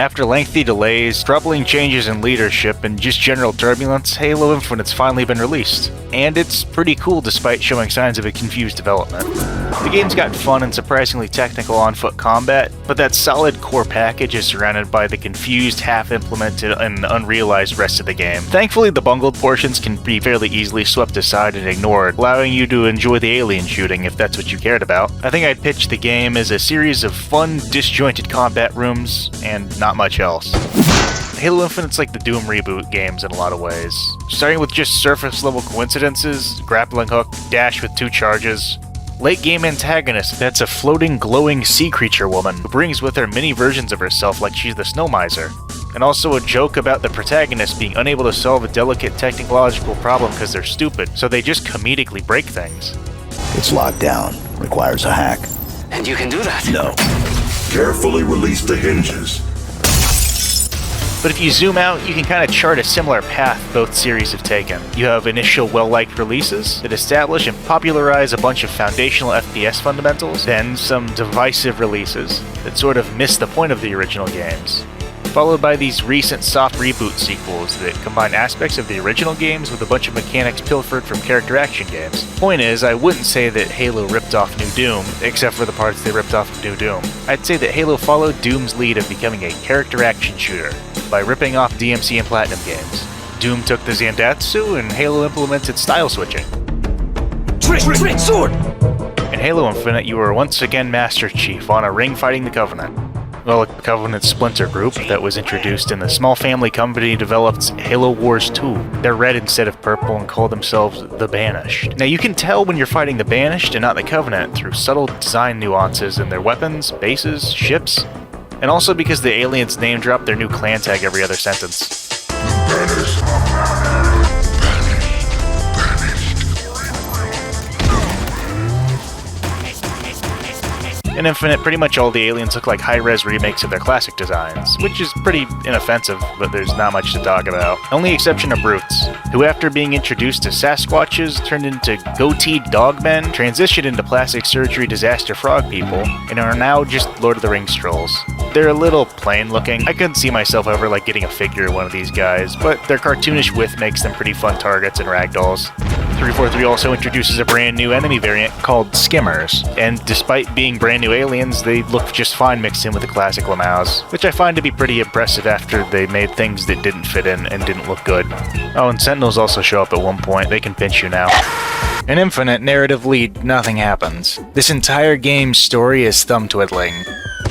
After lengthy delays, troubling changes in leadership, and just general turbulence, Halo Infinite's finally been released. And it's pretty cool despite showing signs of a confused development. The game's got fun and surprisingly technical on-foot combat, but that solid core package is surrounded by the confused, half-implemented, and unrealized rest of the game. Thankfully, the bungled portions can be fairly easily swept aside and ignored, allowing you to enjoy the alien shooting if that's what you cared about. I think I'd pitch the game as a series of fun, disjointed combat rooms, and not much else. Halo Infinite's like the Doom reboot games in a lot of ways. Starting with just surface-level coincidences, grappling hook, dash with 2 charges. Late-game antagonist that's a floating, glowing sea creature woman who brings with her many versions of herself like she's the Snow Miser. And also a joke about the protagonist being unable to solve a delicate technological problem because they're stupid, so they just comedically break things. It's locked down. Requires a hack. And you can do that? No. Carefully release the hinges. But if you zoom out, you can kind of chart a similar path both series have taken. You have initial well-liked releases that establish and popularize a bunch of foundational FPS fundamentals, then some divisive releases that sort of miss the point of the original games, followed by these recent soft reboot sequels that combine aspects of the original games with a bunch of mechanics pilfered from character action games. Point is, I wouldn't say that Halo ripped off New Doom, except for the parts they ripped off of New Doom. I'd say that Halo followed Doom's lead of becoming a character action shooter by ripping off DMC and Platinum games. Doom took the Zandatsu, and Halo implemented style switching. Trick, sword! In Halo Infinite, you were once again Master Chief on a ring fighting the Covenant. Well, a Covenant splinter group that was introduced in the small family company developed Halo Wars 2. They're red instead of purple and call themselves the Banished. Now you can tell when you're fighting the Banished and not the Covenant through subtle design nuances in their weapons, bases, ships, and also because the aliens name drop their new clan tag every other sentence. In Infinite, pretty much all the aliens look like high-res remakes of their classic designs, which is pretty inoffensive, but there's not much to talk about. Only exception are brutes, who after being introduced to Sasquatches, turned into goateed dogmen, transitioned into plastic surgery disaster frog people, and are now just Lord of the Rings trolls. They're a little plain-looking. I couldn't see myself ever getting a figure of one of these guys, but their cartoonish width makes them pretty fun targets and ragdolls. 343 also introduces a brand new enemy variant called Skimmers, and despite being brand new aliens, they look just fine mixed in with the classic Lamaus, which I find to be pretty impressive after they made things that didn't fit in and didn't look good. Oh, and Sentinels also show up at one point. They can pinch you now. In Infinite, narratively, nothing happens. This entire game's story is thumb-twiddling.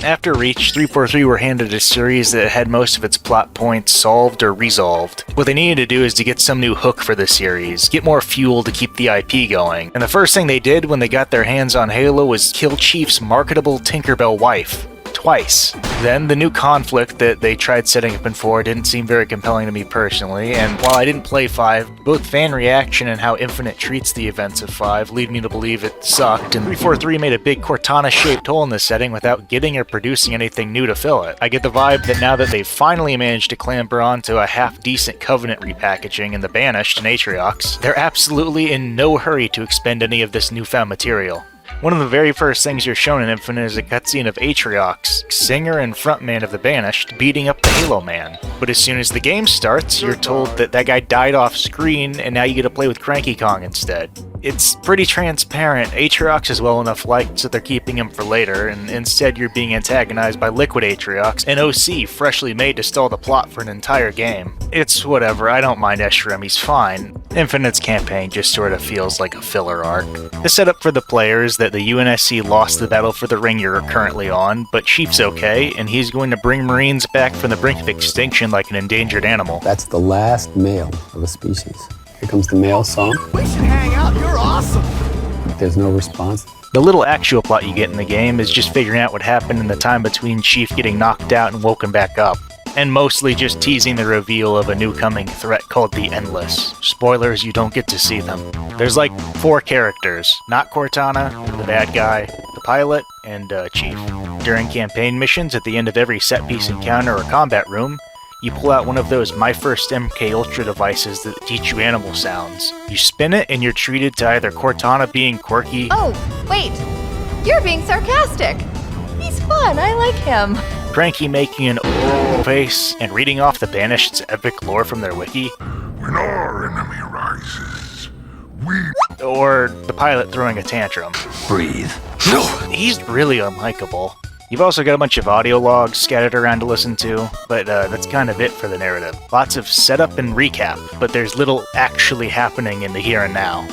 After Reach, 343 were handed a series that had most of its plot points solved or resolved. What they needed to do is to get some new hook for the series, get more fuel to keep the IP going. And the first thing they did when they got their hands on Halo was kill Chief's marketable Tinkerbell wife. Twice. Then, the new conflict that they tried setting up in 4 didn't seem very compelling to me personally, and while I didn't play 5, both fan reaction and how Infinite treats the events of 5 lead me to believe it sucked, and 343 made a big Cortana-shaped hole in this setting without getting or producing anything new to fill it. I get the vibe that now that they've finally managed to clamber onto a half-decent Covenant repackaging in the Banished and Atriox, they're absolutely in no hurry to expend any of this newfound material. One of the very first things you're shown in Infinite is a cutscene of Atriox, singer and frontman of the Banished, beating up the Halo Man. But as soon as the game starts, you're told that that guy died off screen and now you get to play with Cranky Kong instead. It's pretty transparent. Atriox is well enough liked, so they're keeping him for later, and instead you're being antagonized by Liquid Atriox, an OC freshly made to stall the plot for an entire game. It's whatever, I don't mind esherum, he's fine. Infinite's campaign just sort of feels like a filler arc. The setup for the player is that the UNSC lost the battle for the ring you're currently on, but Chief's okay, and he's going to bring Marines back from the brink of extinction like an endangered animal. That's the last male of a species. Here comes the male song. We should hang out, you're awesome! There's no response. The little actual plot you get in the game is just figuring out what happened in the time between Chief getting knocked out and woken back up. And mostly just teasing the reveal of a new coming threat called the Endless. Spoilers, you don't get to see them. There's 4 characters, not Cortana, the bad guy, the pilot, and Chief. During campaign missions, at the end of every set-piece encounter or combat room, you pull out one of those My First MK Ultra devices that teach you animal sounds. You spin it and you're treated to either Cortana being quirky... Oh, wait! You're being sarcastic! He's fun, I like him. Cranky making an face and reading off the Banished's epic lore from their wiki. When our enemy rises, we... Or the pilot throwing a tantrum. Breathe. He's really unlikable. You've also got a bunch of audio logs scattered around to listen to, but that's kind of it for the narrative. Lots of setup and recap, but there's little actually happening in the here and now.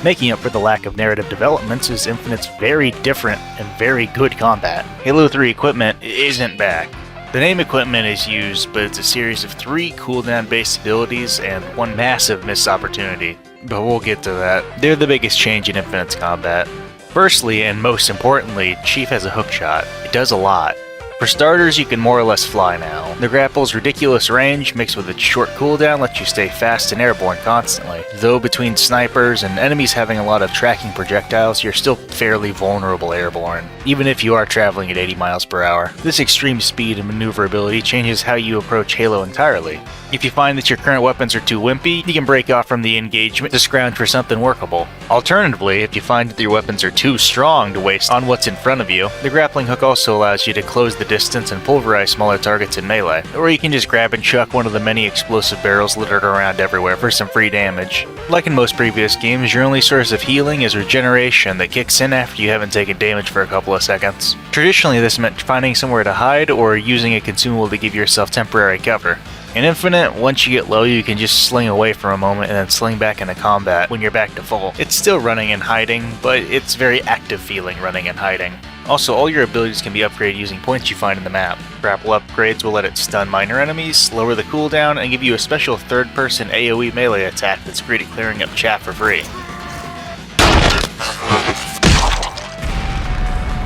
Making up for the lack of narrative developments is Infinite's very different and very good combat. Halo 3 equipment isn't back. The name equipment is used, but it's a series of 3 cooldown-based abilities and 1 massive missed opportunity. But we'll get to that. They're the biggest change in Infinite's combat. Firstly, and most importantly, Chief has a hook shot. It does a lot. For starters, you can more or less fly now. The grapple's ridiculous range, mixed with its short cooldown, lets you stay fast and airborne constantly. Though between snipers and enemies having a lot of tracking projectiles, you're still fairly vulnerable airborne, even if you are traveling at 80 miles per hour. This extreme speed and maneuverability changes how you approach Halo entirely. If you find that your current weapons are too wimpy, you can break off from the engagement to scrounge for something workable. Alternatively, if you find that your weapons are too strong to waste on what's in front of you, the grappling hook also allows you to close the distance and pulverize smaller targets in melee. Or you can just grab and chuck one of the many explosive barrels littered around everywhere for some free damage. Like in most previous games, your only source of healing is regeneration that kicks in after you haven't taken damage for a couple of seconds. Traditionally, this meant finding somewhere to hide or using a consumable to give yourself temporary cover. In Infinite, once you get low, you can just sling away for a moment and then sling back into combat when you're back to full. It's still running and hiding, but it's very active feeling running and hiding. Also, all your abilities can be upgraded using points you find in the map. Grapple upgrades will let it stun minor enemies, lower the cooldown, and give you a special third-person AoE melee attack that's great at clearing up chaff for free.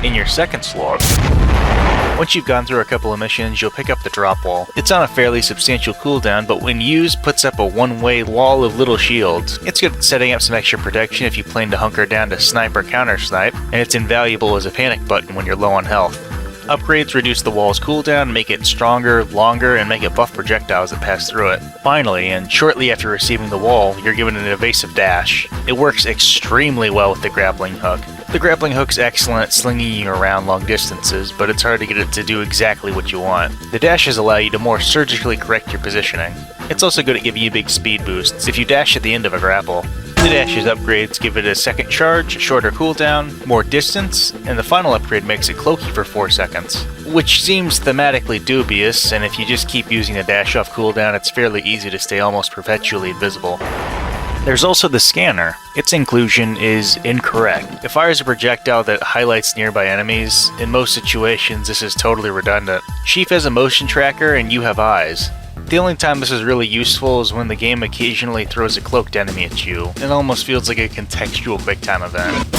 In your second slot, once you've gone through a couple of missions, you'll pick up the drop wall. It's on a fairly substantial cooldown, but when used, puts up a one-way wall of little shields. It's good at setting up some extra protection if you plan to hunker down to snipe or counter-snipe, and it's invaluable as a panic button when you're low on health. Upgrades reduce the wall's cooldown, make it stronger, longer, and make it buff projectiles that pass through it. Finally, and shortly after receiving the wall, you're given an evasive dash. It works extremely well with the grappling hook. The grappling hook's excellent at slinging you around long distances, but it's hard to get it to do exactly what you want. The dashes allow you to more surgically correct your positioning. It's also good at giving you big speed boosts if you dash at the end of a grapple. The dash's upgrades give it a second charge, shorter cooldown, more distance, and the final upgrade makes it cloaky for 4 seconds. Which seems thematically dubious, and if you just keep using the dash off cooldown, it's fairly easy to stay almost perpetually invisible. There's also the scanner. Its inclusion is incorrect. It fires a projectile that highlights nearby enemies. In most situations, this is totally redundant. Chief has a motion tracker and you have eyes. The only time this is really useful is when the game occasionally throws a cloaked enemy at you. It almost feels like a contextual QuickTime event.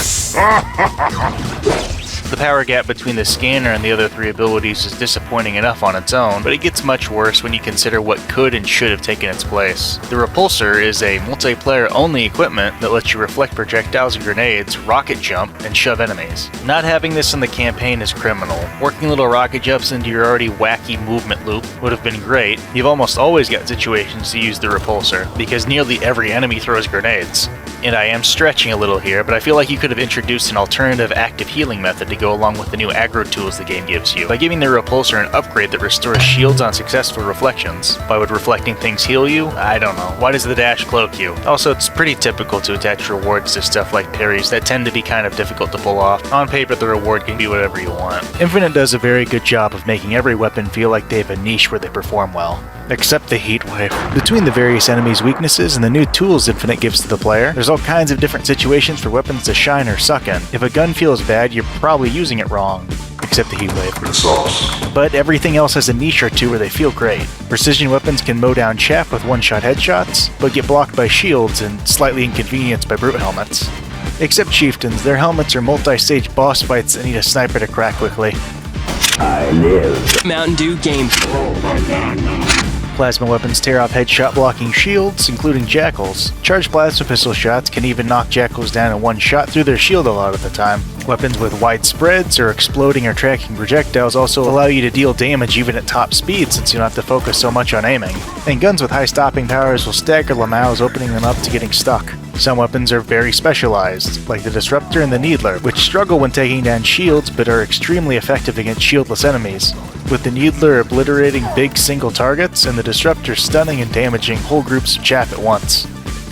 The power gap between the scanner and the other 3 abilities is disappointing enough on its own, but it gets much worse when you consider what could and should have taken its place. The repulsor is a multiplayer-only equipment that lets you reflect projectiles and grenades, rocket jump, and shove enemies. Not having this in the campaign is criminal. Working little rocket jumps into your already wacky movement loop would have been great. You've almost always got situations to use the repulsor, because nearly every enemy throws grenades. And I am stretching a little here, but I feel like you could have introduced an alternative active healing method to go along with the new aggro tools the game gives you. By giving the repulsor an upgrade that restores shields on successful reflections. Why would reflecting things heal you? I don't know. Why does the dash cloak you? Also, it's pretty typical to attach rewards to stuff like parries that tend to be kind of difficult to pull off. On paper, the reward can be whatever you want. Infinite does a very good job of making every weapon feel like they have a niche where they perform well. Except the heat wave. Between the various enemies' weaknesses and the new tools Infinite gives to the player, there's all kinds of different situations for weapons to shine or suck in. If a gun feels bad, you're probably using it wrong. Except the heat wave. But everything else has a niche or two where they feel great. Precision weapons can mow down chaff with one-shot headshots, but get blocked by shields and slightly inconvenienced by brute helmets. Except chieftains, their helmets are multi-stage boss fights that need a sniper to crack quickly. I live. Mountain Dew game. Plasma weapons tear off headshot blocking shields, including jackals. Charged plasma pistol shots can even knock jackals down in one shot through their shield a lot of the time. Weapons with wide spreads or exploding or tracking projectiles also allow you to deal damage even at top speed since you don't have to focus so much on aiming. And guns with high stopping powers will stagger Lamaux, opening them up to getting stuck. Some weapons are very specialized, like the Disruptor and the Needler, which struggle when taking down shields but are extremely effective against shieldless enemies, with the Needler obliterating big single targets and the Disruptor stunning and damaging whole groups of chaff at once.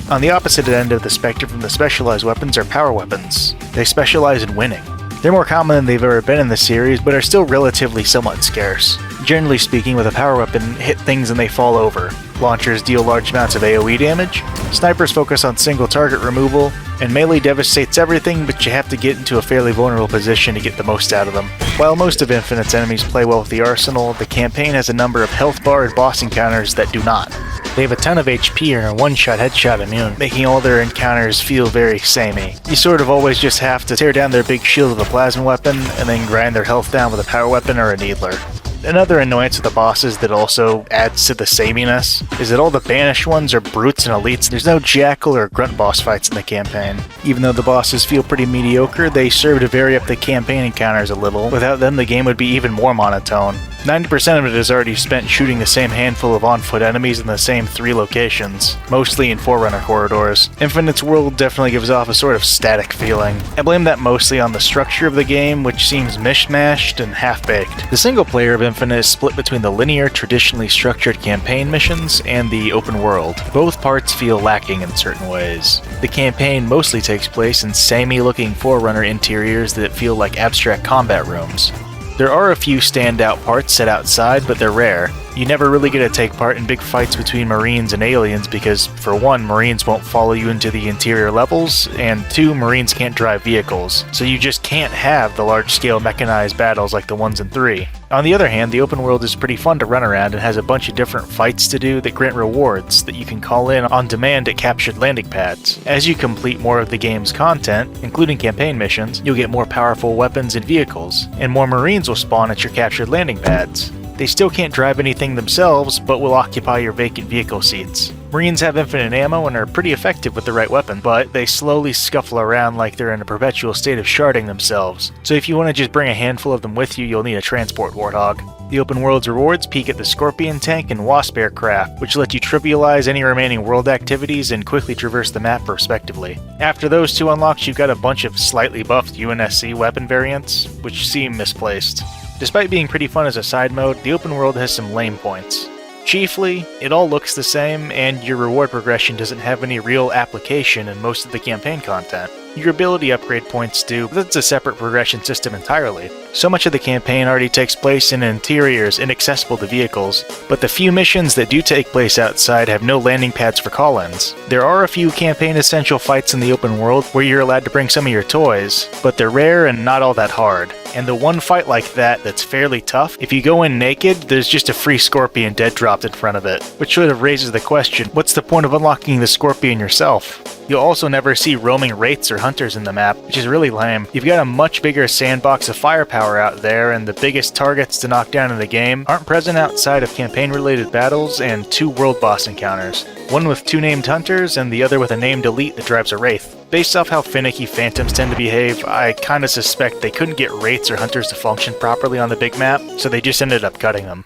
On the opposite end of the spectrum from the specialized weapons are power weapons. They specialize in winning. They're more common than they've ever been in the series, but are still relatively somewhat scarce. Generally speaking, with a power weapon, hit things and they fall over. Launchers deal large amounts of AoE damage, snipers focus on single target removal, and melee devastates everything, but you have to get into a fairly vulnerable position to get the most out of them. While most of Infinite's enemies play well with the arsenal, the campaign has a number of health bar and boss encounters that do not. They have a ton of HP and are one-shot headshot immune, making all their encounters feel very samey. You sort of always just have to tear down their big shield with a plasma weapon, and then grind their health down with a power weapon or a Needler. Another annoyance with the bosses that also adds to the sameness is that all the banished ones are brutes and elites. There's no jackal or grunt boss fights in the campaign. Even though the bosses feel pretty mediocre, they serve to vary up the campaign encounters a little. Without them, the game would be even more monotone. 90% of it is already spent shooting the same handful of on-foot enemies in the same 3 locations, mostly in Forerunner corridors. Infinite's world definitely gives off a sort of static feeling. I blame that mostly on the structure of the game, which seems mishmashed and half-baked. The single player of Infinite is split between the linear, traditionally structured campaign missions and the open world. Both parts feel lacking in certain ways. The campaign mostly takes place in samey-looking Forerunner interiors that feel like abstract combat rooms. There are a few standout parts set outside, but they're rare. You never really get to take part in big fights between Marines and aliens because, for one, Marines won't follow you into the interior levels, and 2, Marines can't drive vehicles, so you just can't have the large-scale mechanized battles like the ones in 3. On the other hand, the open world is pretty fun to run around and has a bunch of different fights to do that grant rewards that you can call in on demand at captured landing pads. As you complete more of the game's content, including campaign missions, you'll get more powerful weapons and vehicles, and more Marines will spawn at your captured landing pads. They still can't drive anything themselves, but will occupy your vacant vehicle seats. Marines have infinite ammo and are pretty effective with the right weapon, but they slowly scuffle around like they're in a perpetual state of sharding themselves. So if you want to just bring a handful of them with you, you'll need a transport warthog. The open world's rewards peak at the Scorpion tank and Wasp aircraft, which let you trivialize any remaining world activities and quickly traverse the map respectively. After those 2 unlocks, you've got a bunch of slightly buffed UNSC weapon variants, which seem misplaced. Despite being pretty fun as a side mode, the open world has some lame points. Chiefly, it all looks the same, and your reward progression doesn't have any real application in most of the campaign content. Your ability upgrade points do, but that's a separate progression system entirely. So much of the campaign already takes place in interiors inaccessible to vehicles, but the few missions that do take place outside have no landing pads for call-ins. There are a few campaign essential fights in the open world where you're allowed to bring some of your toys, but they're rare and not all that hard. And the one fight like that that's fairly tough, if you go in naked, there's just a free Scorpion dead dropped in front of it, which sort of raises the question, what's the point of unlocking the Scorpion yourself? You'll also never see roaming wraiths or hunters in the map, which is really lame. You've got a much bigger sandbox of firepower out there, and the biggest targets to knock down in the game aren't present outside of campaign-related battles and 2 world boss encounters. One with 2 named hunters, and the other with a named elite that drives a wraith. Based off how finicky phantoms tend to behave, I kinda suspect they couldn't get wraiths or hunters to function properly on the big map, so they just ended up cutting them.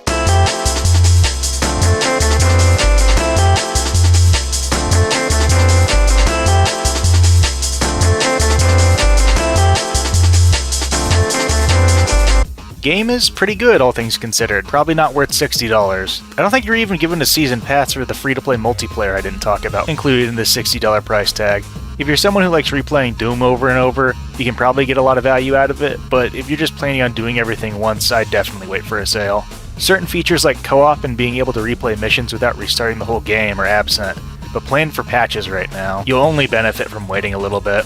Game is pretty good, all things considered. Probably not worth $60. I don't think you're even given a season pass for the free-to-play multiplayer I didn't talk about, included in the $60 price tag. If you're someone who likes replaying Doom over and over, you can probably get a lot of value out of it, but if you're just planning on doing everything once, I'd definitely wait for a sale. Certain features like co-op and being able to replay missions without restarting the whole game are absent, but plan for patches right now. You'll only benefit from waiting a little bit.